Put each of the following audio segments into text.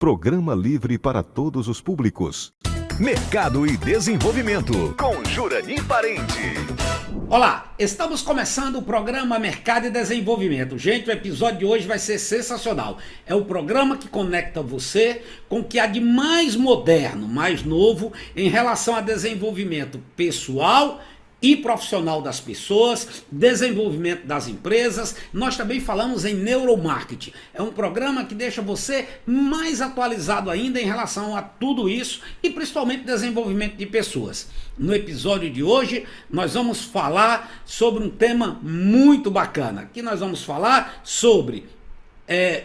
Programa livre para todos os públicos. Mercado e Desenvolvimento, com Jurani Parente. Olá, estamos começando o programa Mercado e Desenvolvimento. Gente, o episódio de hoje vai ser sensacional. É o programa que conecta você com o que há de mais moderno, mais novo, em relação a desenvolvimento pessoal e profissional das pessoas, desenvolvimento das empresas. Nós também falamos em neuromarketing. É um programa que deixa você mais atualizado ainda em relação a tudo isso e principalmente desenvolvimento de pessoas. No episódio de hoje, nós vamos falar sobre um tema muito bacana, que nós vamos falar sobre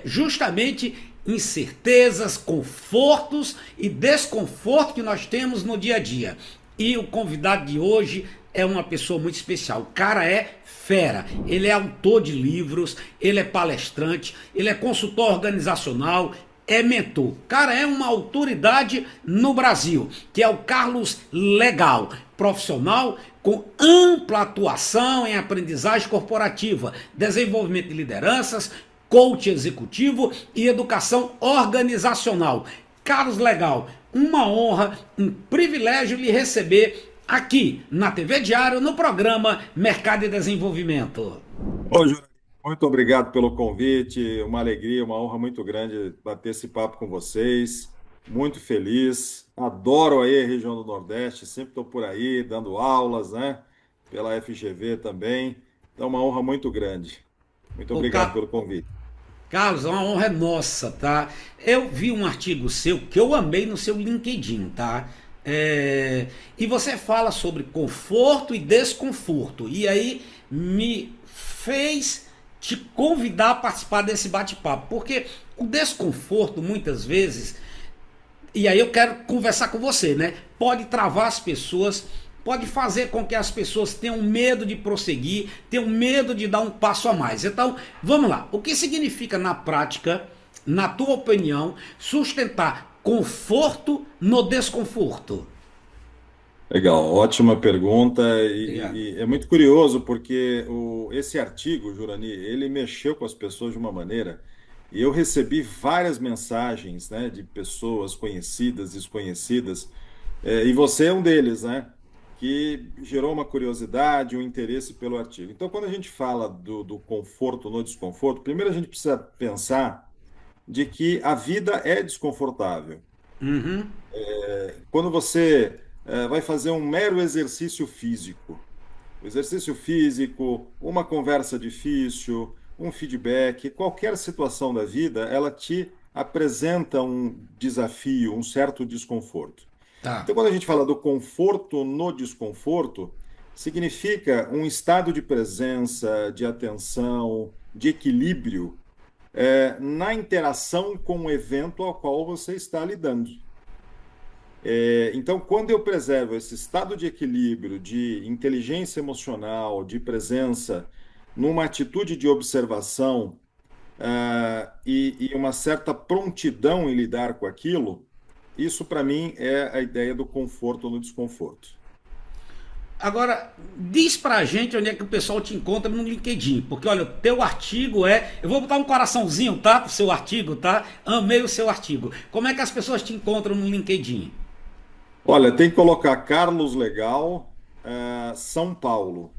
justamente incertezas, confortos e desconforto que nós temos no dia a dia. E o convidado de hoje é uma pessoa muito especial. O cara é fera. Ele é autor de livros, ele é palestrante, ele é consultor organizacional, é mentor. O cara é uma autoridade no Brasil, que é o Carlos Legal, profissional com ampla atuação em aprendizagem corporativa, desenvolvimento de lideranças, coach executivo e educação organizacional. Carlos Legal, uma honra, um privilégio lhe receber aqui na TV Diário, no programa Mercado e Desenvolvimento. Ô, Júlio, muito obrigado pelo convite, uma alegria, uma honra muito grande bater esse papo com vocês, muito feliz, adoro aí a região do Nordeste, sempre estou por aí dando aulas, né, pela FGV também, então uma honra muito grande. Muito obrigado pelo convite. Carlos, uma honra é nossa, tá? Eu vi um artigo seu que eu amei no seu LinkedIn, tá? E você fala sobre conforto e desconforto. E aí me fez te convidar a participar desse bate-papo. Porque o desconforto, muitas vezes, e aí eu quero conversar com você, né? Pode travar as pessoas, pode fazer com que as pessoas tenham medo de prosseguir, tenham medo de dar um passo a mais. Então, vamos lá. O que significa na prática, na tua opinião, sustentar conforto no desconforto? Legal, ótima pergunta e é muito curioso porque esse artigo, Jurani, ele mexeu com as pessoas de uma maneira e eu recebi várias mensagens, né, de pessoas conhecidas, desconhecidas, e você é um deles, né, que gerou uma curiosidade, um interesse pelo artigo. Então, quando a gente fala do conforto no desconforto, primeiro a gente precisa pensar de que a vida é desconfortável. Uhum. Quando você vai fazer um mero exercício físico, o exercício físico, uma conversa difícil, um feedback, qualquer situação da vida, ela te apresenta um desafio, um certo desconforto. Tá. Então, quando a gente fala do conforto no desconforto, significa um estado de presença, de atenção, de equilíbrio na interação com o evento ao qual você está lidando. Então, quando eu preservo esse estado de equilíbrio, de inteligência emocional, de presença, numa atitude de observação, e uma certa prontidão em lidar com aquilo, isso para mim é a ideia do conforto no desconforto. Agora, diz pra gente onde é que o pessoal te encontra no LinkedIn. Porque, olha, o teu artigo Eu vou botar um coraçãozinho, tá? Pro seu artigo, tá? Amei o seu artigo. Como é que as pessoas te encontram no LinkedIn? Olha, tem que colocar Carlos Legal, São Paulo.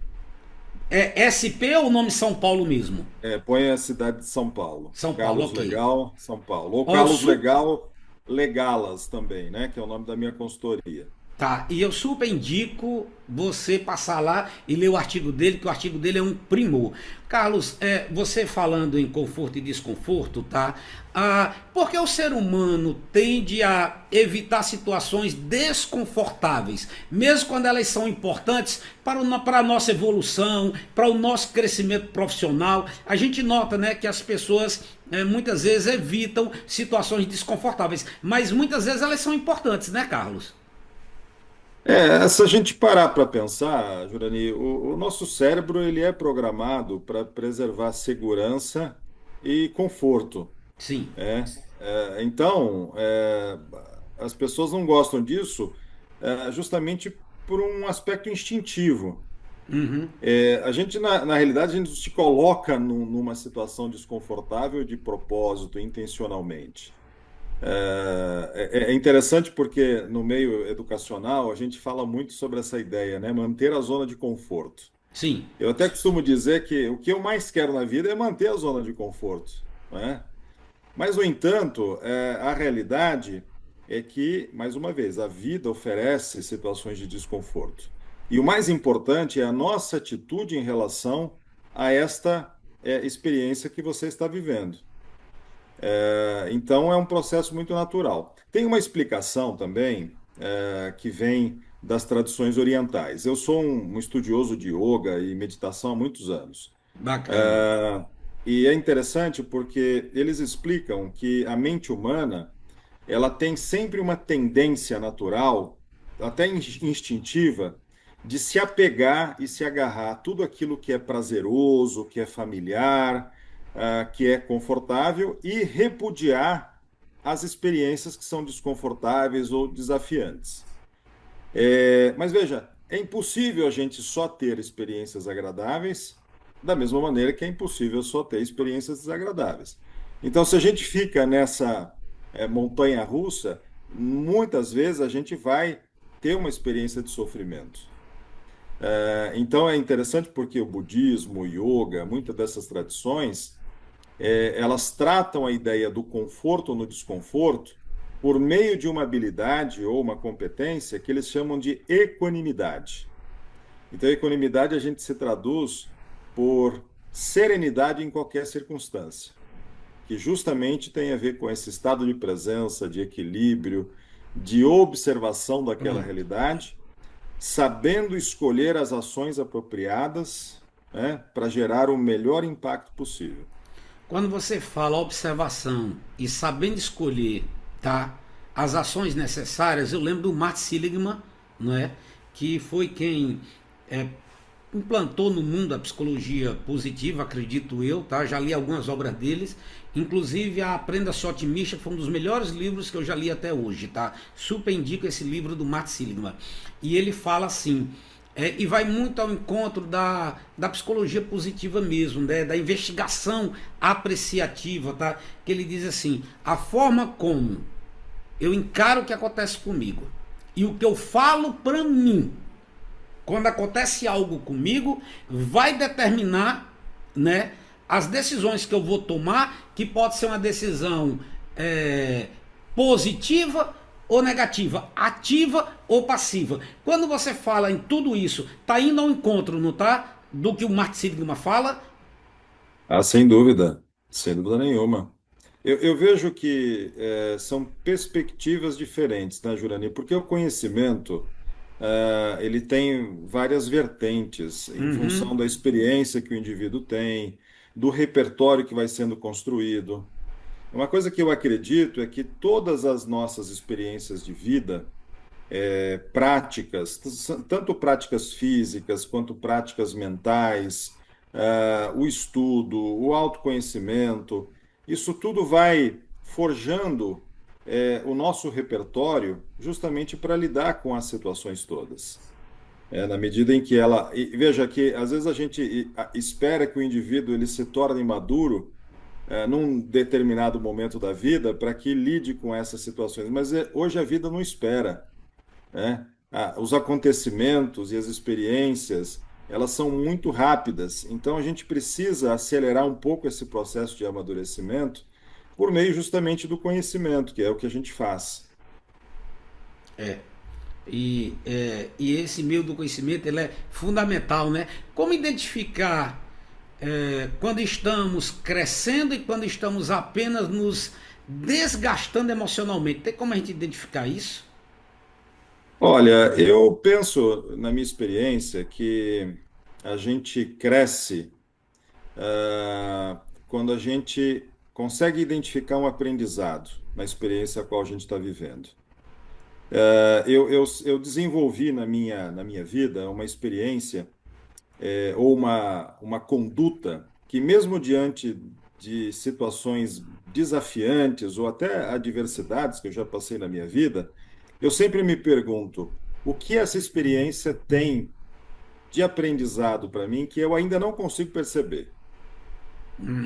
É SP ou o nome São Paulo mesmo? Põe a cidade de São Paulo. São Paulo, Carlos ok. Legal, São Paulo. Ou Ó, Carlos Legal, Legalas também, né? Que é o nome da minha consultoria. Tá, e eu super indico você passar lá e ler o artigo dele, que o artigo dele é um primor. Carlos, você falando em conforto e desconforto, tá? Porque o ser humano tende a evitar situações desconfortáveis, mesmo quando elas são importantes para a nossa evolução, para o nosso crescimento profissional. A gente nota, né, que as pessoas muitas vezes evitam situações desconfortáveis, mas muitas vezes elas são importantes, né, Carlos? Se a gente parar para pensar, Jurani, o nosso cérebro ele é programado para preservar segurança e conforto. Sim. Então, as pessoas não gostam disso justamente por um aspecto instintivo. Uhum. A gente, na realidade, a gente se coloca numa situação desconfortável de propósito, intencionalmente. É interessante porque no meio educacional a gente fala muito sobre essa ideia, né? Manter a zona de conforto. Sim. Eu até costumo dizer que o que eu mais quero na vida é manter a zona de conforto, né? Mas, no entanto, a realidade é que, mais uma vez, a vida oferece situações de desconforto. E o mais importante é a nossa atitude em relação a esta experiência que você está vivendo. Então, é um processo muito natural. Tem uma explicação também, que vem das tradições orientais. Eu sou um estudioso de yoga e meditação há muitos anos. Bacana. É, e é interessante porque eles explicam que a mente humana ela tem sempre uma tendência natural, até instintiva, de se apegar e se agarrar a tudo aquilo que é prazeroso, que é familiar, que é confortável e repudiar as experiências que são desconfortáveis ou desafiantes. Mas veja, é impossível a gente só ter experiências agradáveis, da mesma maneira que é impossível só ter experiências desagradáveis. Então, se a gente fica nessa montanha-russa, muitas vezes a gente vai ter uma experiência de sofrimento. Então, é interessante porque o budismo, o yoga, muitas dessas tradições elas tratam a ideia do conforto no desconforto por meio de uma habilidade ou uma competência que eles chamam de equanimidade. Então, equanimidade a gente se traduz por serenidade em qualquer circunstância, que justamente tem a ver com esse estado de presença, de equilíbrio, de observação daquela Pronto. realidade, sabendo escolher as ações apropriadas, né, para gerar o melhor impacto possível. Quando você fala observação e sabendo escolher, tá, as ações necessárias, eu lembro do Matt Seligman, não é, que foi quem é, implantou no mundo a psicologia positiva, acredito eu, tá? Já li algumas obras deles, inclusive a Aprenda-se Otimista, que foi um dos melhores livros que eu já li até hoje, tá? Super indico esse livro do Matt Seligman. E ele fala assim, e vai muito ao encontro da psicologia positiva mesmo, né? Da investigação apreciativa, tá? Que ele diz assim, a forma como eu encaro o que acontece comigo e o que eu falo para mim quando acontece algo comigo, vai determinar, né, as decisões que eu vou tomar, que pode ser uma decisão positiva ou negativa, ativa ou passiva. Quando você fala em tudo isso, tá indo ao encontro, não tá? Do que o Martin Seligman fala? Ah, sem dúvida nenhuma. Eu vejo que são perspectivas diferentes, né, Jurani? Porque o conhecimento ele tem várias vertentes em Uhum. função da experiência que o indivíduo tem, do repertório que vai sendo construído. Uma coisa que eu acredito é que todas as nossas experiências de vida, práticas, tanto práticas físicas quanto práticas mentais, o estudo, o autoconhecimento, isso tudo vai forjando, o nosso repertório justamente para lidar com as situações todas. Na medida em que ela. E veja que às vezes a gente espera que o indivíduo ele se torne maduro num determinado momento da vida para que lide com essas situações, mas hoje a vida não espera, né? Os acontecimentos e as experiências, elas são muito rápidas, então a gente precisa acelerar um pouco esse processo de amadurecimento por meio justamente do conhecimento, que é o que a gente faz. E esse meio do conhecimento ele é fundamental, né? Como identificar quando estamos crescendo e quando estamos apenas nos desgastando emocionalmente? Tem como a gente identificar isso? Olha, eu penso, na minha experiência, que a gente cresce quando a gente consegue identificar um aprendizado na experiência a qual a gente está vivendo. Eu desenvolvi na minha vida uma experiência ou uma conduta que, mesmo diante de situações desafiantes ou até adversidades que eu já passei na minha vida, eu sempre me pergunto o que essa experiência tem de aprendizado para mim que eu ainda não consigo perceber.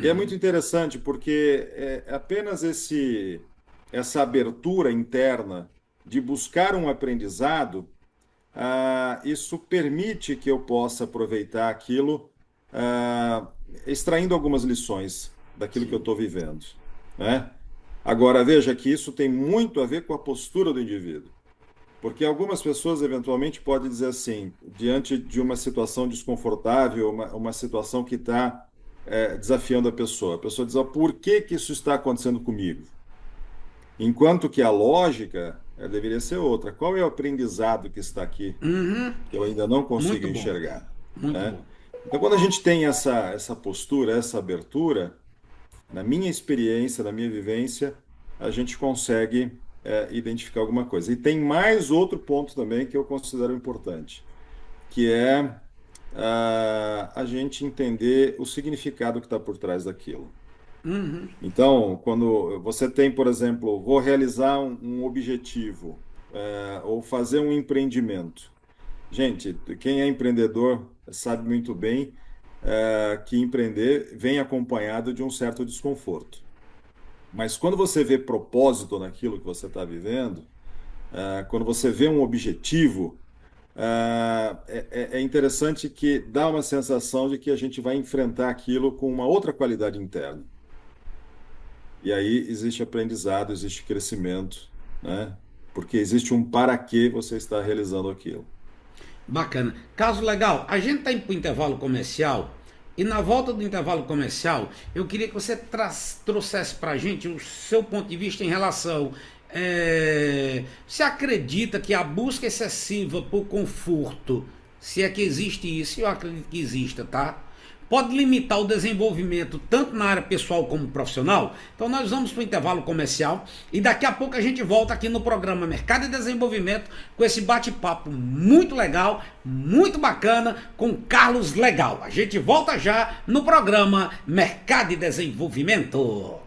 E é muito interessante porque é apenas essa abertura interna de buscar um aprendizado, isso permite que eu possa aproveitar aquilo, extraindo algumas lições daquilo que eu Sim. estou vivendo, né? Agora, veja que isso tem muito a ver com a postura do indivíduo. Porque algumas pessoas, eventualmente, podem dizer assim, diante de uma situação desconfortável, uma situação que está desafiando a pessoa diz, por que que isso está acontecendo comigo? Enquanto que a lógica deveria ser outra. Qual é o aprendizado que está aqui, Uhum. que eu ainda não consigo Muito bom. enxergar, Muito né? bom. Então, quando a gente tem essa postura, essa abertura, na minha experiência, na minha vivência, a gente consegue identificar alguma coisa. E tem mais outro ponto também que eu considero importante, que é a gente entender o significado que está por trás daquilo. Então, quando você tem, por exemplo, vou realizar um objetivo, ou fazer um empreendimento. Gente, quem é empreendedor sabe muito bem, que empreender vem acompanhado de um certo desconforto. Mas quando você vê propósito naquilo que você está vivendo, quando você vê um objetivo, é interessante que dá uma sensação de que a gente vai enfrentar aquilo com uma outra qualidade interna. E aí existe aprendizado, existe crescimento, né? Porque existe um para que você está realizando aquilo. Bacana. Caso legal, a gente está indo para o intervalo comercial e na volta do intervalo comercial eu queria que você trouxesse para a gente o seu ponto de vista em relação. Você acredita que a busca excessiva por conforto, se é que existe isso, eu acredito que exista, tá? Pode limitar o desenvolvimento tanto na área pessoal como profissional? Então nós vamos para o intervalo comercial e daqui a pouco a gente volta aqui no programa Mercado e Desenvolvimento com esse bate-papo muito legal, muito bacana com Carlos Legal. A gente volta já no programa Mercado e Desenvolvimento.